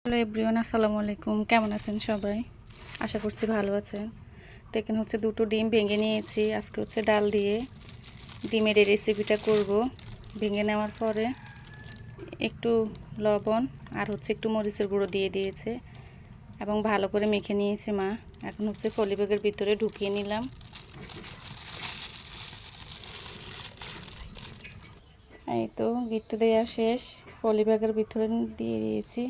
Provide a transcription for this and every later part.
Hello everyone, আসসালামু আলাইকুম। কেমন আছেন সবাই? আশা করছি ভালো আছেন। তো এখানে হচ্ছে দুটো ডিম ভেঙে নিয়েছি। আজকে হচ্ছে ডাল দিয়ে ডিমের এই রেসিপিটা করব। ভেঙে নেওয়ার পরে একটু লবণ আর হচ্ছে একটু মরিচের গুঁড়ো দিয়ে দিয়েছে এবং ভালো করে মেখে নিয়েছে মা। এখন হচ্ছে পলি ব্যাগের ভিতরে ঢুকিয়ে নিলাম। এই তো গিট্টু দেওয়া শেষ, পলি ব্যাগের ভিতরে দিয়ে দিয়েছি।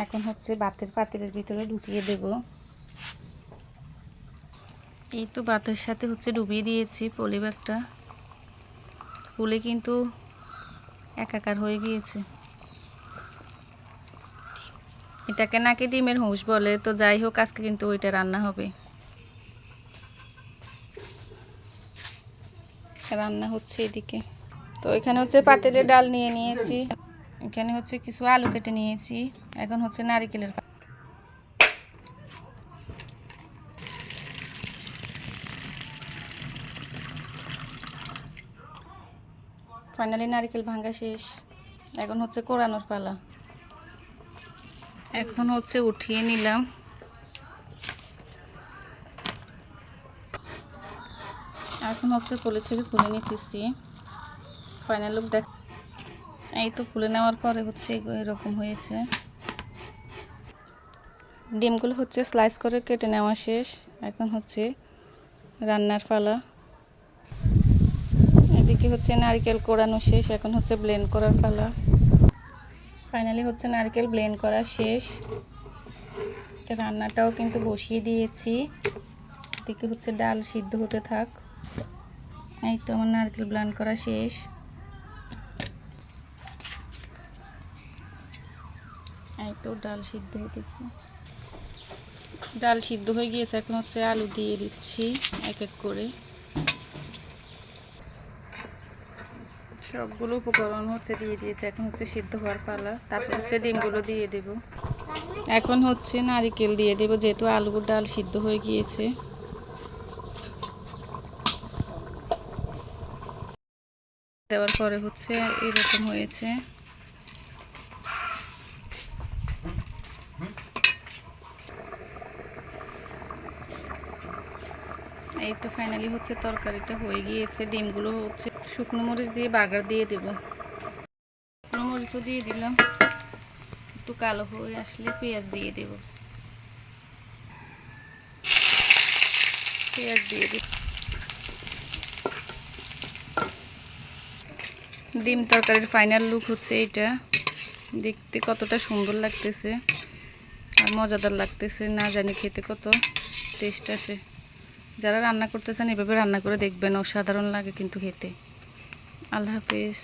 এখন হচ্ছে ভাতের পাতিলের ভিতরে ঢুকিয়ে দেব। এই তো ভাতের সাথে হচ্ছে ডুবিয়ে দিয়েছি পলি ব্যাগটা। ফুলে কিন্তু একাকার হয়ে গিয়েছে। এটাকে নাকি ডিমের হুঁশ বলে, তো যাই হোক আজকে কিন্তু ওইটা রান্না হবে। রান্না হচ্ছে এদিকে। তো এখানে হচ্ছে পাতিলে ডাল নিয়ে নিয়েছি, এখানে হচ্ছে কিছু আলু কেটে নিয়েছি। এখন হচ্ছে নারকেলের ফাইনালি নারকেল ভাঙা শেষ। এখন হচ্ছে কোরানোর পালা। এখন হচ্ছে উঠিয়ে নিলাম। এখন হচ্ছে পলি থেকে খুলে নিতেছি। ফাইনাল লুক দেখ। এই তো খুলে নেওয়ার পরে হচ্ছে এরকম হয়েছে। ডিমগুলো হচ্ছে স্লাইস করে কেটে নেওয়া শেষ। এখন হচ্ছে রান্নার পালা। এদিকে হচ্ছে নারকেল কোড়ানো শেষ। এখন হচ্ছে ব্লেন্ড করার পালা। ফাইনালি হচ্ছে নারকেল ব্লেন্ড করা শেষ। রান্নাটাও কিন্তু বসিয়ে দিয়েছি। এদিকে হচ্ছে ডাল সিদ্ধ হতে থাক। এই তো আমার নারকেল ব্লেন্ড করা শেষ। এই তো ডাল সিদ্ধ হতেছে। ডাল সিদ্ধ হয়ে গিয়েছে। এখন হচ্ছে আলু দিয়ে দিচ্ছি এক এক করে। সবগুলো উপকরণ হচ্ছে দিয়ে দিয়েছে। এখন হচ্ছে সিদ্ধ হওয়ার পালা। তারপর হচ্ছে ডিমগুলো দিয়ে দেব। এখন হচ্ছে নারকেল দিয়ে দেব, যেহেতু আলু ডাল সিদ্ধ হয়ে গিয়েছে। দেওয়ার পরে হচ্ছে এরকম হয়েছে। এই তো ফাইনালি হচ্ছে তরকারিটা হয়ে গিয়েছে। ডিমগুলো হচ্ছে শুকনো মরিচ দিয়ে বাগার দিয়ে দেব। শুকনো মরিচও দিয়ে দিলাম। একটু কালো হয়ে আসলে পেঁয়াজ দিয়ে দেব। পেঁয়াজ দিয়ে দেব। ডিম তরকারির ফাইনাল লুক হচ্ছে এইটা। দেখতে কতটা সুন্দর লাগতেছে আর মজাদার লাগতেছে, না জানি খেতে কত টেস্ট আসে। যারা রান্না করতেছেন এভাবে রান্না করে দেখবেন, অসাধারণ লাগে কিন্তু খেতে। আল্লাহ হাফেজ।